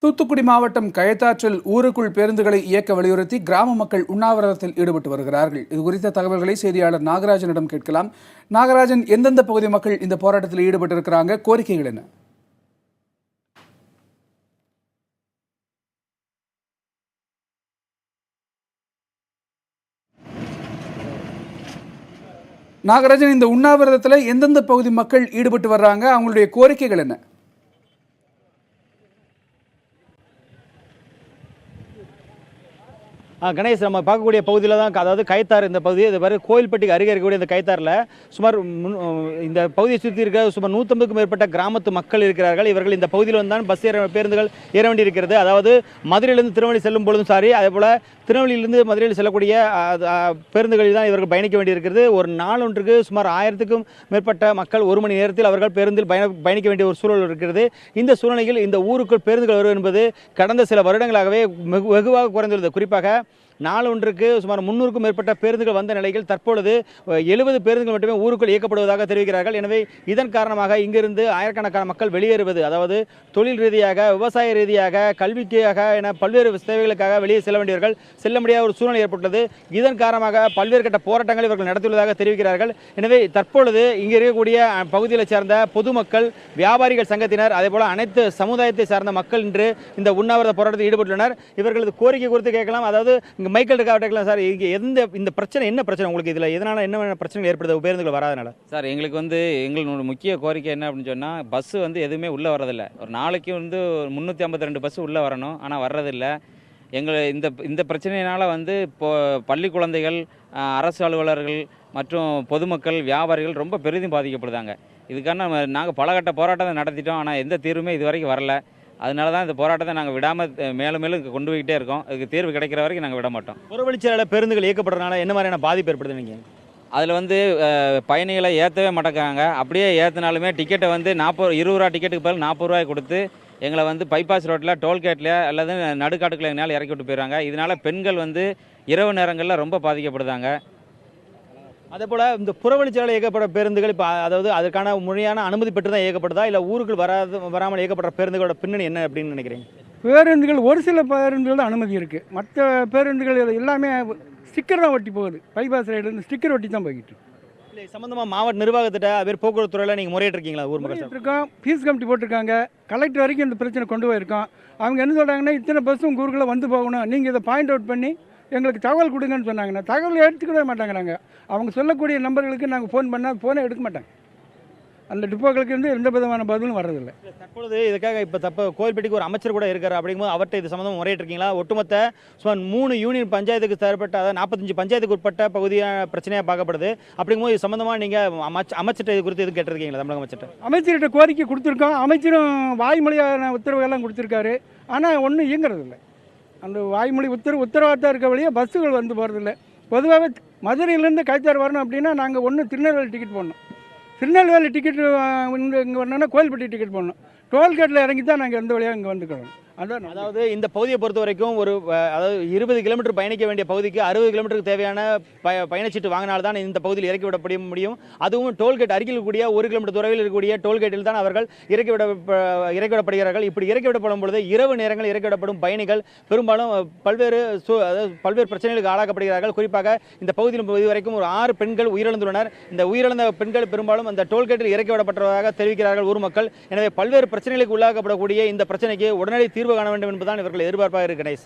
தூத்துக்குடி மாவட்டம் கயத்தாற்றில் ஊருக்குள் பேருந்துகளை இயக்க வலியுறுத்தி கிராம மக்கள் உண்ணாவிரதத்தில் ஈடுபட்டு வருகிறார்கள். இது குறித்த தகவல்களை செய்தியாளர் நாகராஜனிடம் கேட்கலாம். நாகராஜன், எந்தெந்த பகுதி மக்கள் இந்த போராட்டத்தில் ஈடுபட்டு இருக்கிறாங்க, கோரிக்கைகள் என்ன? நாகராஜன், இந்த உண்ணாவிரதத்தில் எந்தெந்த பகுதி மக்கள் ஈடுபட்டு வர்றாங்க, அவங்களுடைய கோரிக்கைகள் என்ன? கணேஷ், நம்ம பார்க்கக்கூடிய பகுதியில் தான், அதாவது கயத்தாறு இந்த பகுதி. இது மாதிரி கோயில்பட்டிக்கு அருகே இருக்கக்கூடிய இந்த கயத்தாறில் சுமார் இந்த பகுதியை சுற்றி இருக்க சுமார் 150க்கும் மேற்பட்ட கிராமத்து மக்கள் இருக்கிறார்கள். இவர்கள் இந்த பகுதியில் வந்தான் பஸ் பேருந்துகள் ஏற வேண்டி இருக்கிறது. அதாவது மதுரையிலிருந்து திருநெல்வேலி செல்லும் பொழுதும் சாரி, அதே போல் திருநெல்வேலியிலிருந்து மதுரையில் செல்லக்கூடிய பேருந்துகளில் தான் இவர்கள் பயணிக்க வேண்டியிருக்கிறது. ஒரு நாள் ஒன்றுக்கு சுமார் 1000க்கும் மேற்பட்ட மக்கள் ஒரு மணி நேரத்தில் அவர்கள் பேருந்தில் பயணிக்க வேண்டிய ஒரு சூழல் இருக்கிறது. இந்த சூழ்நிலையில் இந்த ஊருக்குள் பேருந்துகள் வருவது என்பது கடந்த சில வருடங்களாகவே வெகுவாக குறைந்துள்ளது. குறிப்பாக நாள் ஒன்றுக்கு சுமார் 300க்கும் மேற்பட்ட பேருந்துகள் வந்த நிலையில் தற்பொழுது 70 பேருந்துகள் மட்டுமே ஊருக்குள் இயக்கப்படுவதாக தெரிவிக்கிறார்கள். எனவே இதன் காரணமாக இங்கிருந்து ஆயிரக்கணக்கான மக்கள் வெளியேறுவது, அதாவது தொழில் ரீதியாக, விவசாய ரீதியாக, கல்விக்காக என பல்வேறு தேவைகளுக்காக வெளியே செல்ல வேண்டியவர்கள் செல்ல முடியாத ஒரு சூழ்நிலை ஏற்பட்டது. இதன் காரணமாக பல்வேறு கட்ட போராட்டங்கள் இவர்கள் நடத்தியுள்ளதாக தெரிவிக்கிறார்கள். எனவே தற்பொழுது இங்கே இருக்கக்கூடிய பகுதிகளை சேர்ந்த பொதுமக்கள், வியாபாரிகள் சங்கத்தினர், அதேபோல் அனைத்து சமுதாயத்தை சார்ந்த மக்கள் இன்று இந்த உண்ணாவிரத போராட்டத்தில் ஈடுபட்டுள்ளனர். இவர்களது கோரிக்கை குறித்து கேட்கலாம். அதாவது மைக்கேல் இருக்காவட்டலாம் சார், இந்த பிரச்சனை என்ன பிரச்சனை உங்களுக்கு? இதில் எதனால் என்ன பிரச்சனை ஏற்படுது பேருந்துகள் வராதனால? சார், எங்களுக்கு எங்களோட முக்கிய கோரிக்கை என்ன அப்படின்னு சொன்னால், பஸ்ஸு எதுவுமே உள்ளே வரதில்லை. ஒரு நாளைக்கு 352 பஸ்ஸு உள்ளே வரணும், ஆனால் வர்றதில்லை. இந்த பிரச்சனையினால் இப்போது பள்ளி குழந்தைகள், அரசு அலுவலர்கள் மற்றும் பொதுமக்கள், வியாபாரிகள் ரொம்ப பெரிதும் பாதிக்கப்படுதாங்க. இதுக்கான நாங்கள் பலகட்ட போராட்டத்தை நடத்திட்டோம், ஆனால் எந்த தீர்வுமே இது வரைக்கும் வரல. அதனால தான் இந்த போராட்டத்தை நாங்கள் விடாமல் மேலும் மேலும் கொண்டு போய்கிட்டே இருக்கோம். இதுக்கு தீர்வு கிடைக்கிற வரைக்கும் நாங்கள் விட மாட்டோம். புறவழிச்சாலை பேருந்துகள் இயக்கப்படுறதுனால என்ன மாதிரியான பாதிப்பு ஏற்படுது? நீங்கள் அதில் பயணிகளை ஏற்றவே மாட்டேங்காங்க. அப்படியே ஏற்றினாலுமே டிக்கெட்டை 20 ரூபா டிக்கெட்டுக்கு பதில் 40 ரூபாய் கொடுத்து எங்களை பைபாஸ் ரோட்டில், டோல்கேட்டில் அல்லது நடுக்காட்டுக்குள்ள எங்களால் இறக்கி விட்டு போயிடுறாங்க. இதனால் பெண்கள் இரவு நேரங்களில் ரொம்ப பாதிக்கப்படுதாங்க. அதே போல் இந்த புறவழிச்சாலை இயக்கப்பட்ட பேருந்துகள் இப்போ, அதாவது அதுக்கான முறையான அனுமதி பெற்று தான் இயக்கப்படுதா, இல்லை ஊருக்குள் வராமல் இயக்கப்படுற பேருந்துகளோட பின்னணி என்ன அப்படின்னு நினைக்கிறீங்க? பேருந்துகள் ஒரு சில பேருந்துகள் தான் அனுமதி இருக்குது. மற்ற பேருந்துகள் எல்லாமே ஸ்டிக்கர் தான் ஒட்டி போகுது. பைபாஸ் ரைடு ஸ்டிக்கர் ஒட்டி தான் போய்கிட்டு. இல்லை, சம்மந்தமாக மாவட்ட நிர்வாகத்திட்ட அது போக்குவரத்து துறையில் நீங்கள் முறையிட்டிருக்கீங்களா? ஊர் மக்கள் இருக்கோம், ஃபீஸ் கமிட்டி போட்டிருக்காங்க, கலெக்டர் வரைக்கும் இந்த பிரச்சனை கொண்டு போயிருக்கோம். அவங்க என்ன சொல்கிறாங்கன்னா, இத்தனை பஸ்ஸும் உங்கள் ஊருக்குள்ளே வந்து போகணும், நீங்கள் இதை பாயிண்ட் அவுட் பண்ணி எங்களுக்கு தகவல் கொடுங்கன்னு சொன்னாங்கன்னா தகவல் எடுத்துக்கிடவே மாட்டாங்கிறாங்க. அவங்க சொல்லக்கூடிய நம்பர்களுக்கு நாங்கள் ஃபோன் பண்ணால் ஃபோனே எடுக்க மாட்டாங்க. அந்த டிப்போக்களுக்கு எந்த விதமான பதிலும் வர்றதில்லை. தற்பொழுது இதுக்காக இப்போ கோயில்பட்டிக்கு ஒரு அமைச்சர் கூட இருக்கார். அப்படிங்கும்போது அவர்கிட்ட இது சம்மந்தம் முறையிட்டிருக்கீங்களா? ஒட்டுமொத்த சுமார் 3 யூனியன் பஞ்சாயத்துக்கு செயற்பட்ட, அதாவது 45 பஞ்சாயத்துக்கு உட்பட்ட பகுதியான பிரச்சனையாக பார்க்கப்படுது. அப்படிங்கும்போது இது சம்மந்தமாக நீங்கள் அமைச்சர்கிட்ட இது குறித்து எதுவும் கேட்டிருக்கீங்களா? தமிழக அமைச்சர்கிட்ட கோரிக்கை கொடுத்துருக்கோம். அமைச்சரும் வாய்மொழியான உத்தரவுகள்லாம் கொடுத்துருக்காரு. ஆனால் ஒன்றும் இயங்குறதில்லை. அந்த வாய்மொழி உத்தரவாக தான் இருக்க வழியாக பஸ்ஸுகள் போகிறதில்ல. பொதுவாகவே மதுரையிலேருந்து கயத்தாறு வரணும் அப்படின்னா நாங்கள் ஒன்று திருநெல்வேலி டிக்கெட் போடணும். திருநெல்வேலி டிக்கெட்டு இங்கே வரணுன்னா கோயில்பட்டி டிக்கெட் போடணும். டோல்கேட்டில் இறங்கி தான் நாங்கள் எந்த வழியாக இங்கே வந்துக்கிறோம். அதாவது இந்த பகுதியை பொறுத்த வரைக்கும் அதாவது 20 கிலோமீட்டர் பயணிக்க வேண்டிய பகுதிக்கு 60 கிலோமீட்டருக்கு தேவையான பயணச்சீட்டு வாங்கினால்தான் இந்த பகுதியில் இறக்கி விட முடியும். அதுவும் டோல்கேட் அருகில் இருக்கக்கூடிய 1 கிலோமீட்டர் தொலைவில் இருக்கக்கூடிய டோல்கேட்டில் தான் அவர்கள் இறக்கி விடப்படுகிறார்கள். இப்படி இறக்கி விடப்படும் பொழுது இரவு நேரங்களில் இறக்கி விடப்படும் பயணிகள் பெரும்பாலும் பல்வேறு பிரச்சனைகளுக்கு ஆளாக்கப்படுகிறார்கள். குறிப்பாக இந்த பகுதியில் இதுவரைக்கும் ஒரு 6 பெண்கள் உயிரிழந்துள்ளனர். இந்த உயிரிழந்த பெண்கள் பெரும்பாலும் அந்த டோல்கேட்டில் இறக்கி விடப்பட்டதாக தெரிவிக்கிறார்கள் ஊர் மக்கள். எனவே பல்வேறு பிரச்சனைகளுக்கு உள்ளாக்கப்படக்கூடிய இந்த பிரச்சனைக்கு உடனடி தீர்வு காண வேண்டும் என்பதுதான் இவர்கள் எதிர்பார்ப்பாக இருக்கு. கணேஷ்.